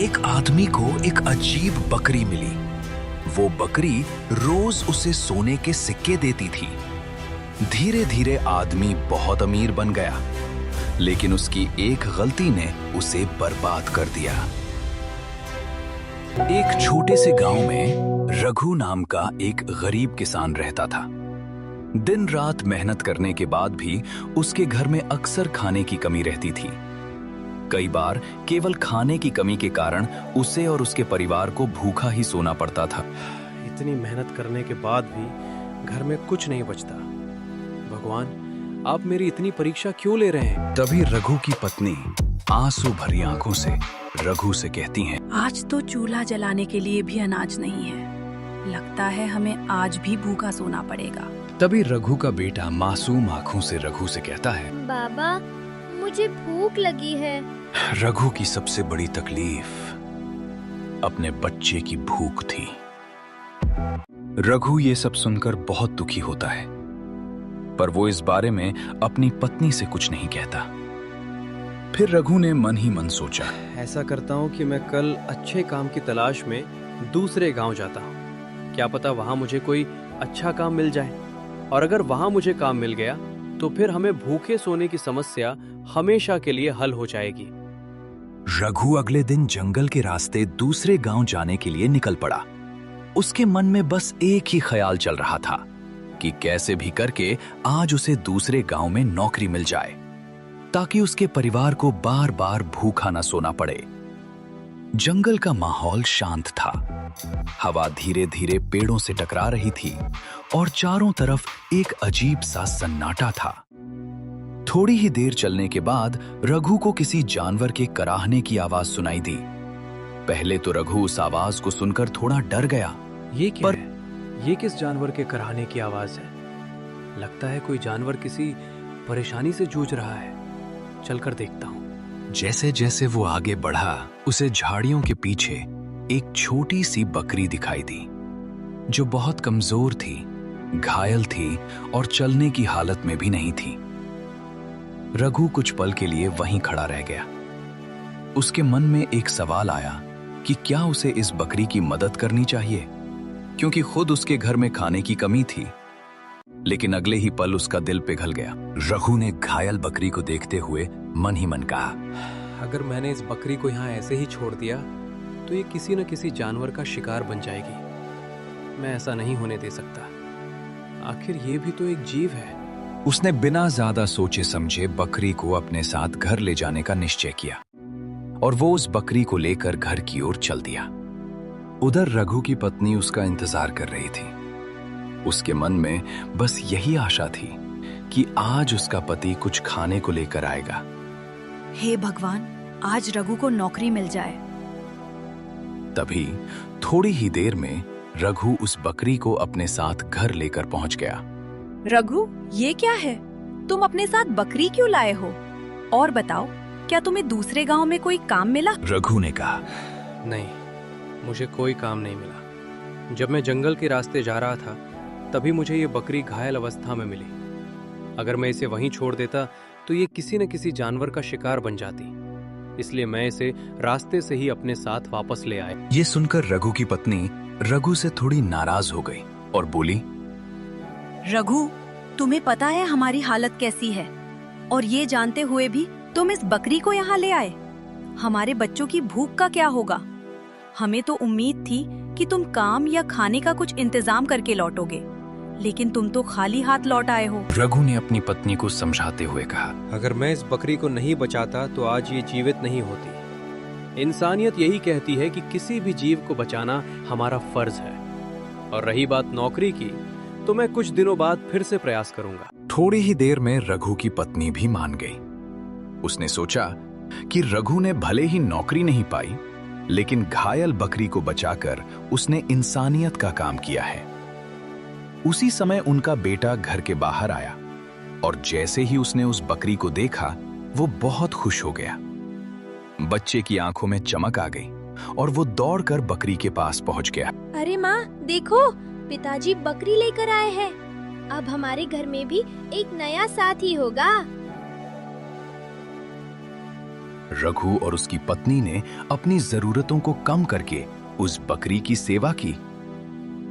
एक आदमी को एक अजीब बकरी मिली। वो बकरी रोज उसे सोने के सिक्के देती थी। धीरे धीरे आदमी बहुत अमीर बन गया, लेकिन उसकी एक गलती ने उसे बर्बाद कर दिया। एक छोटे से गांव में रघु नाम का एक गरीब किसान रहता था। दिन रात मेहनत करने के बाद भी उसके घर में अक्सर खाने की कमी रहती थी। कई बार केवल खाने की कमी के कारण उसे और उसके परिवार को भूखा ही सोना पड़ता था। इतनी मेहनत करने के बाद भी घर में कुछ नहीं बचता। भगवान, आप मेरी इतनी परीक्षा क्यों ले रहे हैं? तभी रघु की पत्नी आंसू भरी आंखों से रघु से कहती हैं, आज तो चूल्हा जलाने के लिए भी अनाज नहीं है। लगता है हमें आज भी भूखा सोना पड़ेगा। तभी रघु का बेटा मासूम आंखों से रघु से कहता है, बाबा, मुझे भूख लगी है। रघु की सबसे बड़ी तकलीफ अपने बच्चे की भूख थी। रघु ये सब सुनकर बहुत दुखी होता है, पर वो इस बारे में अपनी पत्नी से कुछ नहीं कहता। फिर रघु ने मन ही मन सोचा, ऐसा करता हूँ कि मैं कल अच्छे काम की तलाश में दूसरे गांव जाता हूँ। क्या पता वहां मुझे कोई अच्छा काम मिल जाए, और अगर वहां मुझे काम मिल गया तो फिर हमें भूखे सोने की समस्या हमेशा के लिए हल हो जाएगी। रघु अगले दिन जंगल के रास्ते दूसरे गांव जाने के लिए निकल पड़ा। उसके मन में बस एक ही ख्याल चल रहा था कि कैसे भी करके आज उसे दूसरे गांव में नौकरी मिल जाए, ताकि उसके परिवार को बार बार भूखा न सोना पड़े। जंगल का माहौल शांत था। हवा धीरे धीरे पेड़ों से टकरा रही थी और चारों तरफ एक अजीब सा सन्नाटा था। थोड़ी ही देर चलने के बाद रघु को किसी जानवर के कराहने की आवाज सुनाई दी। पहले तो रघु उस आवाज को सुनकर थोड़ा डर गया। ये क्या है? ये किस जानवर के कराहने की आवाज है? लगता है कोई जानवर किसी परेशानी से जूझ रहा है। चलकर देखता हूँ। जैसे जैसे वो आगे बढ़ा, उसे झाड़ियों के पीछे एक छोटी सी बकरी दिखाई दी, जो बहुत कमजोर थी, घायल थी और चलने की हालत में भी नहीं थी। रघु कुछ पल के लिए वहीं खड़ा रह गया। उसके मन में एक सवाल आया कि क्या उसे इस बकरी की मदद करनी चाहिए, क्योंकि खुद उसके घर में खाने की कमी थी। लेकिन अगले ही पल उसका दिल पिघल गया। रघु ने घायल बकरी को देखते हुए मन ही मन कहा, अगर मैंने इस बकरी को यहाँ ऐसे ही छोड़ दिया तो ये किसी न किसी जानवर का शिकार बन जाएगी। मैं ऐसा नहीं होने दे सकता। आखिर ये भी तो एक जीव है। उसने बिना ज्यादा सोचे समझे बकरी को अपने साथ घर ले जाने का निश्चय किया और वो उस बकरी को लेकर घर की ओर चल दिया। उधर रघु की पत्नी उसका इंतजार कर रही थी। उसके मन में बस यही आशा थी कि आज उसका पति कुछ खाने को लेकर आएगा। हे भगवान, आज रघु को नौकरी मिल जाए। तभी थोड़ी ही देर में रघु उस बकरी को अपने साथ घर लेकर पहुंच गया। रघु, ये क्या है? तुम अपने साथ बकरी क्यों लाए हो? और बताओ, क्या तुम्हें दूसरे गांव में कोई काम मिला? रघु ने कहा, नहीं, मुझे कोई काम नहीं मिला। जब मैं जंगल के रास्ते जा रहा था तभी मुझे ये बकरी घायल अवस्था में मिली। अगर मैं इसे वहीं छोड़ देता तो ये किसी न किसी जानवर का शिकार बन जाती, इसलिए मैं इसे रास्ते से ही अपने साथ वापस ले आया। ये सुनकर रघु की पत्नी रघु से थोड़ी नाराज हो गई और बोली, रघु, तुम्हें पता है हमारी हालत कैसी है, और ये जानते हुए भी तुम इस बकरी को यहाँ ले आए। हमारे बच्चों की भूख का क्या होगा? हमें तो उम्मीद थी कि तुम काम या खाने का कुछ इंतजाम करके लौटोगे, लेकिन तुम तो खाली हाथ लौट आए हो। रघु ने अपनी पत्नी को समझाते हुए कहा, अगर मैं इस बकरी को नहीं बचाता तो आज ये जीवित नहीं होती। इंसानियत यही कहती है कि किसी भी जीव को बचाना हमारा फर्ज है। और रही बात नौकरी की, तो मैं कुछ दिनों बाद फिर से प्रयास करूंगा। थोड़ी ही देर में रघु की पत्नी भी मान गई। उसने सोचा कि रघु ने भले ही नौकरी नहीं पाई, लेकिन घायल बकरी को बचाकर उसने इंसानियत का काम किया है। उसी समय उनका बेटा घर के बाहर आया और जैसे ही उसने उस बकरी को देखा, वो बहुत खुश हो गया। बच्चे की आंखों में चमक आ गई और वो दौड़कर बकरी के पास पहुंच गया। अरे माँ, देखो, पिताजी बकरी लेकर आए हैं। अब हमारे घर में भी एक नया साथी होगा। रघु और उसकी पत्नी ने अपनी जरूरतों को कम करके उस बकरी की सेवा की।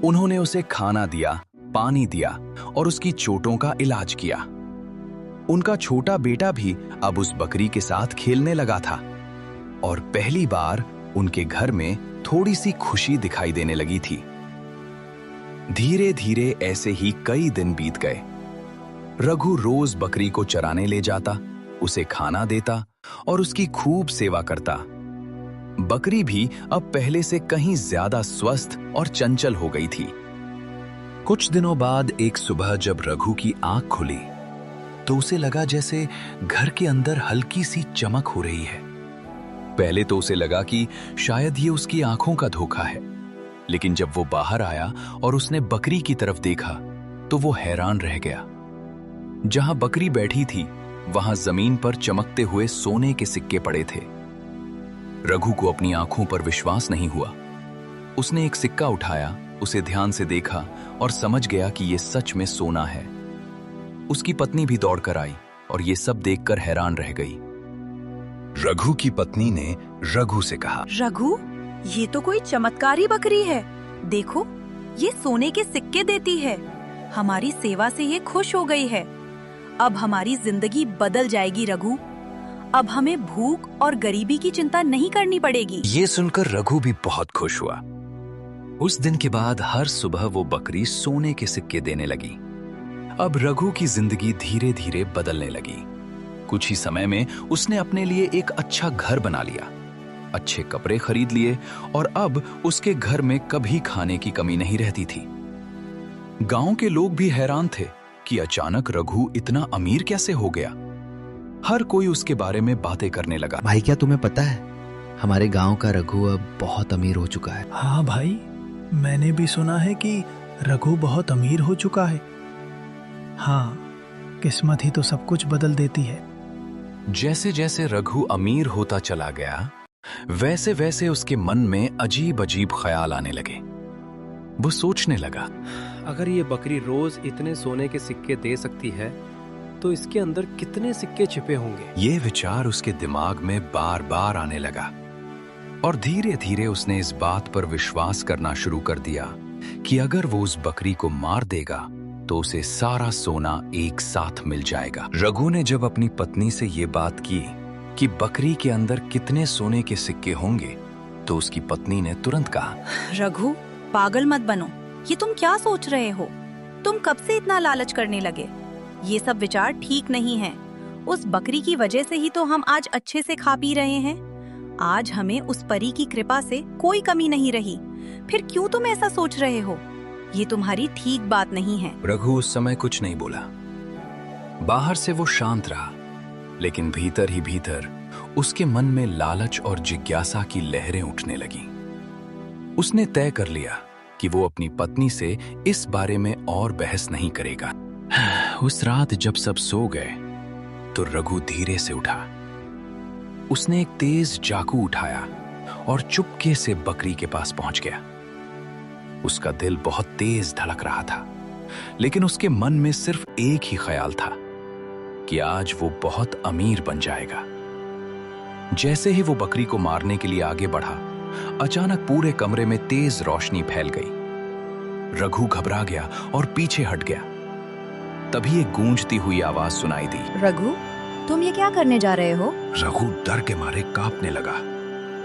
उन्होंने उसे खाना दिया, पानी दिया और उसकी चोटों का इलाज किया। उनका छोटा बेटा भी अब उस बकरी के साथ खेलने लगा था और पहली बार उनके घर में थोड़ी सी खुशी दिखाई देने लगी थी। धीरे धीरे ऐसे ही कई दिन बीत गए। रघु रोज बकरी को चराने ले जाता, उसे खाना देता और उसकी खूब सेवा करता। बकरी भी अब पहले से कहीं ज्यादा स्वस्थ और चंचल हो गई थी। कुछ दिनों बाद एक सुबह जब रघु की आंख खुली तो उसे लगा जैसे घर के अंदर हल्की सी चमक हो रही है। पहले तो उसे लगा कि शायद ये उसकी आंखों का धोखा है, लेकिन जब वो बाहर आया और उसने बकरी की तरफ देखा तो वो हैरान रह गया। जहां बकरी बैठी थी वहां जमीन पर चमकते हुए सोने के सिक्के पड़े थे। रघु को अपनी आंखों पर विश्वास नहीं हुआ। उसने एक सिक्का उठाया, उसे ध्यान से देखा और समझ गया कि यह सच में सोना है। उसकी पत्नी भी दौड़कर आई और ये सब देखकर हैरान रह गई। रघु की पत्नी ने रघु से कहा, रघु, ये तो कोई चमत्कारी बकरी है। देखो, ये सोने के सिक्के देती है। हमारी सेवा से ये खुश हो गई है। अब हमारी जिंदगी बदल जाएगी रघु। अब हमें भूख और गरीबी की चिंता नहीं करनी पड़ेगी। ये सुनकर रघु भी बहुत खुश हुआ। उस दिन के बाद हर सुबह वो बकरी सोने के सिक्के देने लगी। अब रघु की जिंदगी धीरे धीरे बदलने लगी। कुछ ही समय में उसने अपने लिए एक अच्छा घर बना लिया, अच्छे कपड़े खरीद लिए और अब उसके घर में कभी खाने की कमी नहीं रहती थी। गांव के लोग भी हैरान थे कि अचानक रघु इतना अमीर कैसे हो गया। हर कोई उसके बारे में बातें करने लगा। भाई, क्या तुम्हें पता है हमारे गांव का रघु अब बहुत अमीर हो चुका है। हाँ भाई, मैंने भी सुना है कि रघु बहुत अमीर हो चुका है। हाँ, किस्मत ही तो सब कुछ बदल देती है। जैसे जैसे रघु अमीर होता चला गया, वैसे वैसे उसके मन में अजीब अजीब ख्याल आने लगे। वो सोचने लगा, अगर ये बकरी रोज इतने सोने के सिक्के दे सकती है तो इसके अंदर कितने सिक्के छिपे होंगे। ये विचार उसके दिमाग में बार बार आने लगा और धीरे धीरे उसने इस बात पर विश्वास करना शुरू कर दिया कि अगर वो उस बकरी को मार देगा तो उसे सारा सोना एक साथ मिल जाएगा। रघु ने जब अपनी पत्नी से ये बात की कि बकरी के अंदर कितने सोने के सिक्के होंगे तो उसकी पत्नी ने तुरंत कहा, रघु, पागल मत बनो। ये तुम क्या सोच रहे हो? तुम कब से इतना लालच करने लगे? ये सब विचार ठीक नहीं है। उस बकरी की वजह से ही तो हम आज अच्छे से खा पी रहे हैं। आज हमें उस परी की कृपा से कोई कमी नहीं रही। फिर क्यों तुम ऐसा सोच रहे हो? ये तुम्हारी ठीक बात नहीं है। रघु उस समय कुछ नहीं बोला। बाहर से वो शांत रहा, लेकिन भीतर ही भीतर उसके मन में लालच और जिज्ञासा की लहरें उठने लगीं। उसने तय कर लिया कि वो अपनी पत्नी से इस बारे में और बहस नहीं करेगा। उस रात जब सब सो गए तो रघु धीरे से उठा। उसने एक तेज चाकू उठाया और चुपके से बकरी के पास पहुंच गया। उसका दिल बहुत तेज धड़क रहा था, लेकिन उसके मन में सिर्फ एक ही ख्याल था कि आज वो बहुत अमीर बन जाएगा। जैसे ही वो बकरी को मारने के लिए आगे बढ़ा, अचानक पूरे कमरे में तेज रोशनी फैल गई। रघु घबरा गया और पीछे हट गया। तभी एक गूंजती हुई आवाज सुनाई दी, रघु, तुम ये क्या करने जा रहे हो? रघु डर के मारे कांपने लगा।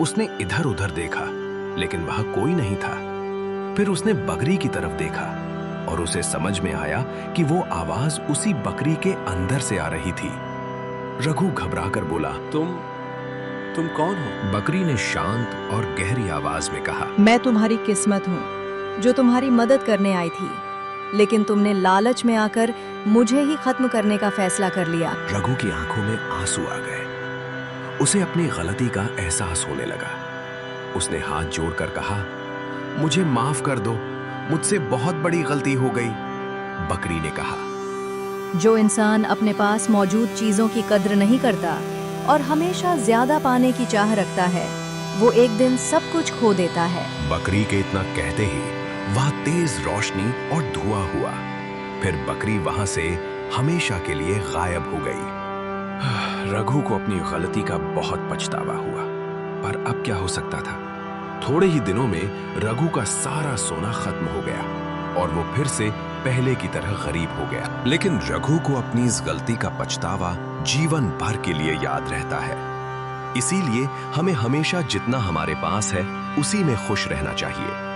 उसने इधर उधर देखा, लेकिन वहां कोई नहीं था। फिर उसने बकरी की तरफ देखा और उसे समझ में आया कि वो आवाज उसी बकरी के अंदर से आ रही थी। रघु घबराकर बोला, तुम कौन हो? बकरी ने शांत और गहरी आवाज में कहा, मैं तुम्हारी किस्मत हूँ जो तुम्हारी मदद करने आई थी, लेकिन तुमने लालच में आकर मुझे ही खत्म करने का फैसला कर लिया। रघु की आंखों में आंसू आ गए। उसे अपनी गलती का एहसास होने लगा। उसने हाथ जोड़कर कहा, मुझे माफ कर दो, मुझसे बहुत बड़ी गलती हो गई। बकरी ने कहा, जो इंसान अपने पास मौजूद चीजों की कद्र नहीं करता और हमेशा ज्यादा पाने की चाह रखता है, वो एक दिन सब कुछ खो देता है। बकरी के इतना कहते ही वहां तेज रोशनी और धुआं हुआ। फिर बकरी वहां से हमेशा के लिए गायब हो गई। रघु को अपनी गलती का बहुत पछतावा हुआ, पर अब क्या हो सकता था। थोड़े ही दिनों में रघु का सारा सोना खत्म हो गया और वो फिर से पहले की तरह गरीब हो गया। लेकिन रघु को अपनी इस गलती का पछतावा जीवन भर के लिए याद रहता है। इसीलिए हमें हमेशा जितना हमारे पास है उसी में खुश रहना चाहिए।